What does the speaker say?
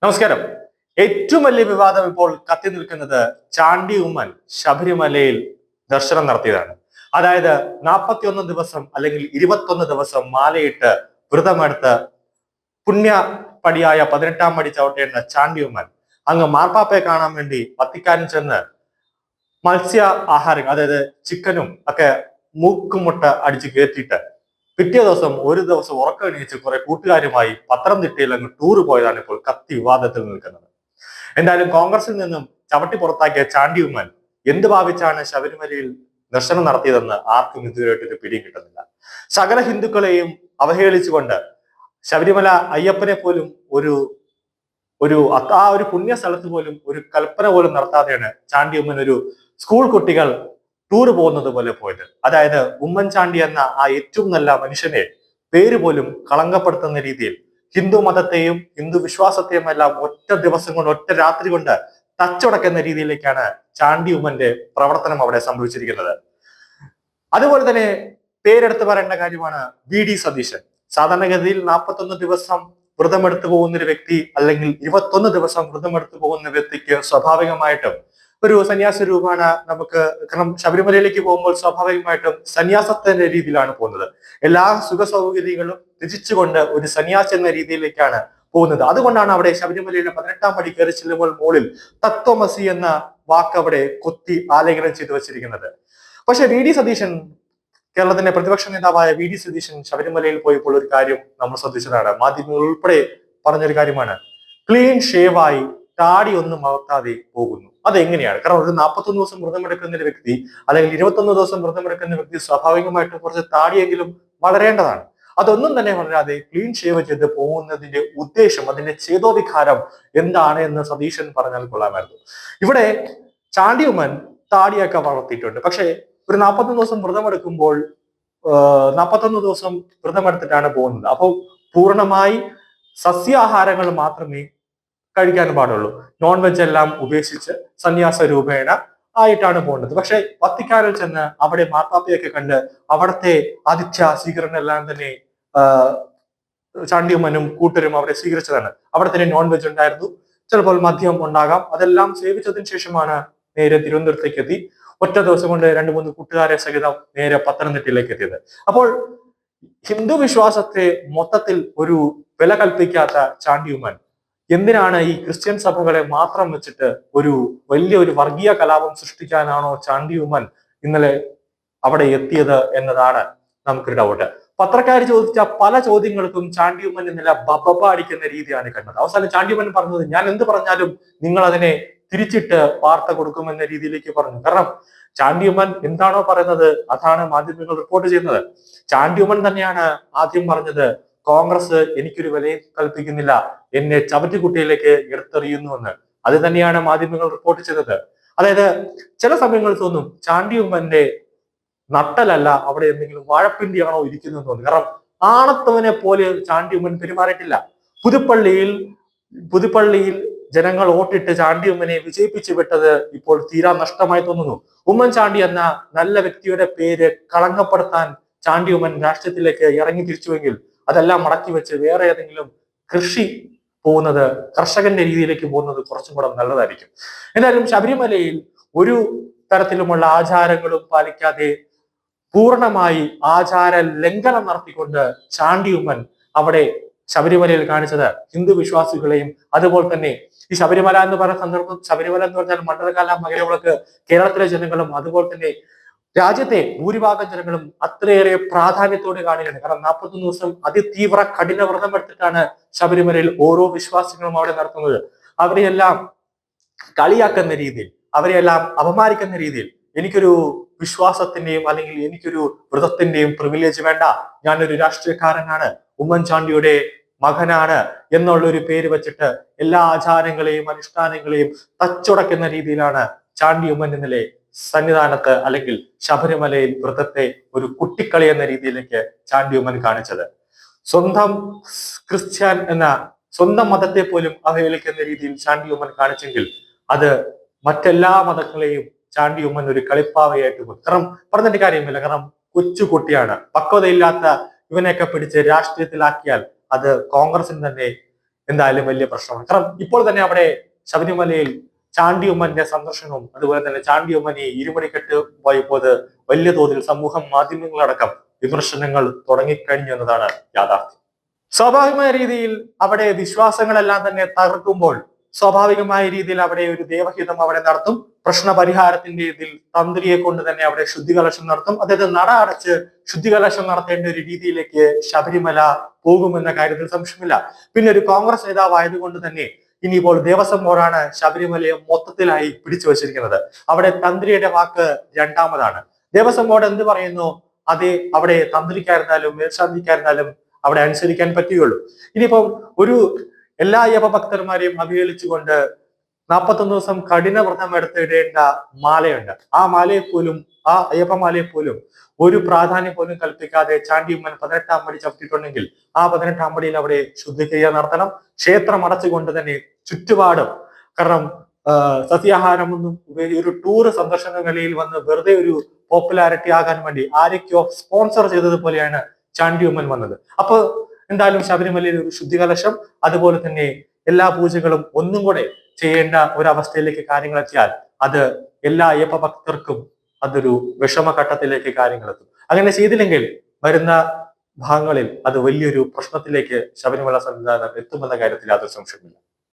നമസ്കാരം. ഏറ്റവും വലിയ വിവാദം ഇപ്പോൾ കത്തി നിൽക്കുന്നത് ചാണ്ടി ഉമ്മൻ ശബരിമലയിൽ ദർശനം നടത്തിയതാണ്. അതായത് 41 ദിവസം അല്ലെങ്കിൽ 21 ദിവസം മാലയിട്ട് വ്രതമെടുത്ത് പുണ്യപടിയായ 18-ാം പടി ചവിട്ടേണ്ട ചാണ്ടി ഉമ്മൻ അങ്ങ് മാർപ്പാപ്പയെ കാണാൻ വേണ്ടി വത്തിക്കാനിൽ ചെന്ന് മത്സ്യ ആഹാരം, അതായത് ചിക്കനും ഒക്കെ മൂക്കുമുട്ട അടിച്ച് കയറ്റിയിട്ട് പിറ്റേ ദിവസം ഒരു ദിവസം ഉറക്കം എണീച്ച് കുറെ കൂട്ടുകാരുമായി പത്തനംതിട്ടയിൽ അങ്ങ് ടൂർ പോയതാണ് ഇപ്പോൾ കത്തി വിവാദത്തിൽ നിൽക്കുന്നത്. എന്തായാലും കോൺഗ്രസിൽ നിന്നും ചവിട്ടി പുറത്താക്കിയ ചാണ്ടി ഉമ്മൻ എന്ത് ഭാവിച്ചാണ് ശബരിമലയിൽ ദർശനം നടത്തിയതെന്ന് ആർക്കും ഇതുവരെയായിട്ട് പിടിയും കിട്ടുന്നില്ല. സകല ഹിന്ദുക്കളെയും അവഹേളിച്ചുകൊണ്ട് ശബരിമല അയ്യപ്പനെ പോലും ഒരു ഒരു ആ ഒരു പുണ്യ സ്ഥലത്ത് പോലും ഒരു കൽപ്പന പോലും നടത്താതെയാണ് ചാണ്ടി ഉമ്മൻ ഒരു സ്കൂൾ കുട്ടികൾ ടൂർ പോകുന്നത് പോലെ പോയത്. അതായത് ഉമ്മൻചാണ്ടി എന്ന ആ ഏറ്റവും നല്ല മനുഷ്യനെ പേര് പോലും കളങ്കപ്പെടുത്തുന്ന രീതിയിൽ ഹിന്ദു മതത്തെയും ഹിന്ദു വിശ്വാസത്തെയും എല്ലാം ഒറ്റ ദിവസം കൊണ്ട്, ഒറ്റ രാത്രി കൊണ്ട് തച്ചുടക്കുന്ന രീതിയിലേക്കാണ് ചാണ്ടി ഉമ്മന്റെ പ്രവർത്തനം അവിടെ സംഭവിച്ചിരിക്കുന്നത്. അതുപോലെ തന്നെ പേരെടുത്ത് പറയേണ്ട കാര്യമാണ് വി.ഡി. സതീശൻ. സാധാരണഗതിയിൽ 41 ദിവസം വ്രതമെടുത്തു പോകുന്ന ഒരു വ്യക്തി, അല്ലെങ്കിൽ 21 ദിവസം വ്രതമെടുത്തു പോകുന്ന വ്യക്തിക്ക് സ്വാഭാവികമായിട്ടും ഒരു സന്യാസ രൂപമാണ് നമുക്ക്. കാരണം ശബരിമലയിലേക്ക് പോകുമ്പോൾ സ്വാഭാവികമായിട്ടും സന്യാസത്തിന്റെ രീതിയിലാണ് പോകുന്നത്. എല്ലാ സുഖ സൗകര്യങ്ങളും ത്യജിച്ചുകൊണ്ട് ഒരു സന്യാസി എന്ന രീതിയിലേക്കാണ് പോകുന്നത്. അതുകൊണ്ടാണ് അവിടെ ശബരിമലയിലെ 18-ാം പടി കയറി ചെല്ലുമ്പോൾ മുകളിൽ തത്വമസി എന്ന വാക്ക് അവിടെ കൊത്തി ആലേഖനം ചെയ്തു വച്ചിരിക്കുന്നത്. പക്ഷെ വി.ഡി. സതീശൻ, കേരളത്തിന്റെ പ്രതിപക്ഷ നേതാവായ വി.ഡി. സതീശൻ ശബരിമലയിൽ പോയപ്പോൾ ഒരു കാര്യം നമ്മൾ ശ്രദ്ധിച്ചതാണ്. മാധ്യമങ്ങൾ ഉൾപ്പെടെ പറഞ്ഞൊരു കാര്യമാണ്, ക്ലീൻ ഷേവായി താടി ഒന്നും വളർത്താതെ പോകുന്നു. അതെങ്ങനെയാണ്? കാരണം ഒരു 41 ദിവസം വ്രതമെടുക്കുന്ന ഒരു വ്യക്തി, അല്ലെങ്കിൽ 21 ദിവസം വ്രതമെടുക്കുന്ന വ്യക്തി സ്വാഭാവികമായിട്ടും കുറച്ച് താടിയെങ്കിലും വളരേണ്ടതാണ്. അതൊന്നും തന്നെ വളരാതെ ക്ലീൻ ഷേവ് ചെയ്ത് പോകുന്നതിന്റെ ഉദ്ദേശം, അതിന്റെ ചേതോവികാരം എന്താണ് എന്ന് സതീശൻ പറഞ്ഞാൽ കൊള്ളാമായിരുന്നു. ഇവിടെ ചാണ്ടി ഉമ്മൻ താടിയൊക്കെ വളർത്തിയിട്ടുണ്ട്. പക്ഷെ ഒരു 41 ദിവസം വ്രതമെടുക്കുമ്പോൾ 41 ദിവസം വ്രതമെടുത്തിട്ടാണ് പോകുന്നത്. അപ്പോൾ പൂർണ്ണമായി സസ്യാഹാരങ്ങൾ മാത്രമേ കഴിക്കാൻ പാടുള്ളൂ. നോൺ വെജ് എല്ലാം ഉപേക്ഷിച്ച് സന്യാസ രൂപേണ ആയിട്ടാണ് പോകുന്നത്. പക്ഷെ വത്തിക്കാനിൽ ചെന്ന് അവിടെ മാർപ്പാപ്പയൊക്കെ കണ്ട് അവിടുത്തെ ആതിഥ്യ സ്വീകരണം എല്ലാം തന്നെ ചാണ്ടിയുമ്മനും കൂട്ടരും അവിടെ സ്വീകരിച്ചതാണ്. അവിടെ തന്നെ നോൺ വെജ് ഉണ്ടായിരുന്നു, ചിലപ്പോൾ മദ്യം ഉണ്ടാകാം. അതെല്ലാം സേവിച്ചതിന് ശേഷമാണ് നേരെ തിരുവനന്തപുരത്തേക്ക് എത്തി ഒറ്റ ദിവസം കൊണ്ട് 2-3 കൂട്ടുകാരെ സഹിതം നേരെ പത്തനംതിട്ടയിലേക്ക് എത്തിയത്. അപ്പോൾ ഹിന്ദു വിശ്വാസത്തെ മൊത്തത്തിൽ ഒരു വില കൽപ്പിക്കാത്ത ചാണ്ടിയുമ്മൻ എന്തിനാണ് ഈ ക്രിസ്ത്യൻ സഭകളെ മാത്രം വെച്ചിട്ട് ഒരു വലിയൊരു വർഗീയ കലാപം സൃഷ്ടിക്കാനാണോ ചാണ്ടി ഉമ്മൻ ഇന്നലെ അവിടെ എത്തിയത് എന്നതാണ് നമുക്കൊരു ഡൗട്ട്. പത്രക്കാർ ചോദിച്ച പല ചോദ്യങ്ങൾക്കും ചാണ്ടി ഉമ്മൻ ഇന്നലെ ബബ അടിക്കുന്ന രീതിയാണ് കണ്ടത്. അവസാനം ചാണ്ടി ഉമ്മൻ പറഞ്ഞത്, ഞാൻ എന്ത് പറഞ്ഞാലും നിങ്ങൾ അതിനെ തിരിച്ചിട്ട് വാർത്ത കൊടുക്കുമെന്ന രീതിയിലേക്ക് പറഞ്ഞു. കാരണം ചാണ്ടി ഉമ്മൻ എന്താണോ പറയുന്നത് അതാണ് മാധ്യമങ്ങൾ റിപ്പോർട്ട് ചെയ്യുന്നത്. ചാണ്ടി ഉമ്മൻ തന്നെയാണ് ആദ്യം പറഞ്ഞത്, കോൺഗ്രസ് എനിക്കൊരു വിലയും കൽപ്പിക്കുന്നില്ല, എന്നെ ചവറ്റുകുട്ടിയിലേക്ക് എടുത്തെറിയുന്നുവെന്ന്. അത് തന്നെയാണ് മാധ്യമങ്ങൾ റിപ്പോർട്ട് ചെയ്തത്. അതായത് ചില സമയങ്ങളിൽ തോന്നും ചാണ്ടി ഉമ്മന്റെ നട്ടലല്ല അവിടെ എന്തെങ്കിലും വാഴപ്പിണ്ടിയാണോ ഇരിക്കുന്നതെന്ന് തോന്നുന്നു. കാരണം ആണത്തവനെ പോലെ ചാണ്ടി ഉമ്മൻ പെരുമാറിയിട്ടില്ല. പുതുപ്പള്ളിയിൽ ജനങ്ങൾ വോട്ടിട്ട് ചാണ്ടി ഉമ്മനെ വിജയിപ്പിച്ചു വിട്ടത് ഇപ്പോൾ തീരാ നഷ്ടമായി തോന്നുന്നു. ഉമ്മൻചാണ്ടി എന്ന നല്ല വ്യക്തിയുടെ പേര് കളങ്കപ്പെടുത്താൻ ചാണ്ടി ഉമ്മൻ രാഷ്ട്രീയത്തിലേക്ക് ഇറങ്ങി തിരിച്ചുവെങ്കിൽ അതെല്ലാം മടക്കി വെച്ച് വേറെ ഏതെങ്കിലും കൃഷി പോകുന്നത്, കർഷകന്റെ രീതിയിലേക്ക് പോകുന്നത് കുറച്ചും കൂടെ നല്ലതായിരിക്കും. എന്തായാലും ശബരിമലയിൽ ഒരു തരത്തിലുമുള്ള ആചാരങ്ങളും പാലിക്കാതെ പൂർണ്ണമായി ആചാര ലംഘനം നടത്തിക്കൊണ്ട് ചാണ്ടി ഉമ്മൻ അവിടെ ശബരിമലയിൽ കാണിച്ചത് ഹിന്ദു വിശ്വാസികളെയും അതുപോലെ തന്നെ ഈ ശബരിമല എന്ന് പറയുന്ന സന്ദർഭം, ശബരിമല എന്ന് പറഞ്ഞാൽ മണ്ഡലകാല മകരവിളക്ക് കേരളത്തിലെ ജനങ്ങളും അതുപോലെ തന്നെ രാജ്യത്തെ ഭൂരിഭാഗം ജനങ്ങളും അത്രയേറെ പ്രാധാന്യത്തോടെ കാണുകയാണ്. കാരണം 41 ദിവസം അതിതീവ്ര കഠിന വ്രതം എടുത്തിട്ടാണ് ശബരിമലയിൽ ഓരോ വിശ്വാസികളും അവിടെ നടത്തുന്നത്. അവരെയെല്ലാം കളിയാക്കുന്ന രീതിയിൽ, അവരെയെല്ലാം അപമാനിക്കുന്ന രീതിയിൽ എനിക്കൊരു വിശ്വാസത്തിന്റെയും അല്ലെങ്കിൽ എനിക്കൊരു വ്രതത്തിന്റെയും പ്രിവിലേജ് വേണ്ട, ഞാനൊരു രാഷ്ട്രീയക്കാരനാണ്, ഉമ്മൻചാണ്ടിയുടെ മകനാണ് എന്നുള്ള ഒരു പേര് വെച്ചിട്ട് എല്ലാ ആചാരങ്ങളെയും അനുഷ്ഠാനങ്ങളെയും തച്ചുടക്കുന്ന രീതിയിലാണ് ചാണ്ടി ഉമ്മൻ ഇന്നലെ സന്നിധാനത്ത് അല്ലെങ്കിൽ ശബരിമലയിൽ വ്രതത്തെ ഒരു കുട്ടിക്കളി എന്ന രീതിയിലേക്ക് ചാണ്ടി ഉമ്മൻ കാണിച്ചത്. സ്വന്തം ക്രിസ്ത്യൻ എന്ന സ്വന്തം മതത്തെ പോലും അവഹേളിക്കുന്ന രീതിയിൽ ചാണ്ടി ഉമ്മൻ കാണിച്ചെങ്കിൽ അത് മറ്റെല്ലാ മതങ്ങളെയും ചാണ്ടി ഉമ്മൻ ഒരു കളിപ്പാവയായിട്ട് പോയി. കാരണം പറഞ്ഞിട്ട് കാര്യമില്ല. കാരണം കൊച്ചു കുട്ടിയാണ്, പക്വതയില്ലാത്ത ഇവനെയൊക്കെ പിടിച്ച് രാഷ്ട്രീയത്തിലാക്കിയാൽ അത് കോൺഗ്രസിന് തന്നെ എന്തായാലും വലിയ പ്രശ്നമാണ്. കാരണം ഇപ്പോൾ തന്നെ അവിടെ ശബരിമലയിൽ ചാണ്ടി ഉമ്മന്റെ സന്ദർശനവും അതുപോലെ തന്നെ ചാണ്ടി ഉമ്മൻ ഈ ഇരുമണിക്കെട്ട് പോയപ്പോൾ വലിയ തോതിൽ സമൂഹ മാധ്യമങ്ങളടക്കം വിമർശനങ്ങൾ തുടങ്ങിക്കഴിഞ്ഞു എന്നതാണ് യാഥാർത്ഥ്യം. സ്വാഭാവികമായ രീതിയിൽ അവിടെ വിശ്വാസങ്ങളെല്ലാം തന്നെ തകർക്കുമ്പോൾ സ്വാഭാവികമായ രീതിയിൽ അവിടെ ഒരു ദേവഹിതം അവിടെ നടത്തും. പ്രശ്ന പരിഹാരത്തിന്റെ ഇതിൽ തന്ത്രിയെ കൊണ്ട് തന്നെ അവിടെ ശുദ്ധികലശം നടത്തും. അതായത് നട അടച്ച് ശുദ്ധികലശം നടത്തേണ്ട ഒരു രീതിയിലേക്ക് ശബരിമല പോകുമെന്ന കാര്യത്തിൽ സംശയമില്ല. പിന്നെ ഒരു കോൺഗ്രസ് നേതാവ് ആയതുകൊണ്ട് തന്നെ ഇനിയിപ്പോൾ ദേവസ്വം ബോർഡാണ് ശബരിമലയെ മൊത്തത്തിലായി പിടിച്ചു വച്ചിരിക്കുന്നത്. അവിടെ തന്ത്രിയുടെ വാക്ക് രണ്ടാമതാണ്. ദേവസ്വം ബോർഡ് എന്ത് പറയുന്നു അതേ അവിടെ തന്ത്രിക്കായിരുന്നാലും മേൽശാന്തിക്കായിരുന്നാലും അവിടെ അനുസരിക്കാൻ പറ്റുകയുള്ളൂ. ഇനിയിപ്പം ഒരു എല്ലാ അയ്യപ്പ ഭക്തന്മാരെയും അവഹേളിച്ചുകൊണ്ട് 41 ദിവസം കഠിന വ്രതം എടുത്തിടേണ്ട മാലയുണ്ട്. ആ മാലയെ പോലും, ആ അയ്യപ്പ മാലയെ പോലും ഒരു പ്രാധാന്യം പോലും കൽപ്പിക്കാതെ ചാണ്ടി ഉമ്മൻ 18ാം പടി ചവിട്ടിയിട്ടുണ്ടെങ്കിൽ ആ 18ാം പടിയിൽ അവിടെ ശുദ്ധിക്രിയ നടത്തണം. ക്ഷേത്രം അടച്ചുകൊണ്ട് തന്നെ ചുറ്റുപാടും, കാരണം സസ്യാഹാരമൊന്നും ഒരു ടൂർ സന്ദർശന നിലയിൽ വന്ന് വെറുതെ ഒരു പോപ്പുലാരിറ്റി ആകാൻ വേണ്ടി ആരൊക്കെയോ സ്പോൺസർ ചെയ്തതുപോലെയാണ് ചാണ്ടി ഉമ്മൻ വന്നത്. അപ്പൊ എന്തായാലും ശബരിമലയിൽ ഒരു ശുദ്ധികലശം അതുപോലെ തന്നെ എല്ലാ പൂജകളും ഒന്നും കൂടെ ചെയ്യേണ്ട ഒരവസ്ഥയിലേക്ക് കാര്യങ്ങൾ എത്തിയാൽ അത് എല്ലാ അയ്യപ്പ ഭക്തർക്കും അതൊരു വിഷമഘട്ടത്തിലേക്ക് കാര്യങ്ങൾ എത്തും. അങ്ങനെ ചെയ്തില്ലെങ്കിൽ വരുന്ന ഭാഗങ്ങളിൽ അത് വലിയൊരു പ്രശ്നത്തിലേക്ക് ശബരിമല സന്നിധാനം എത്തുമെന്ന കാര്യത്തിൽ യാതൊരു സംശയമില്ല.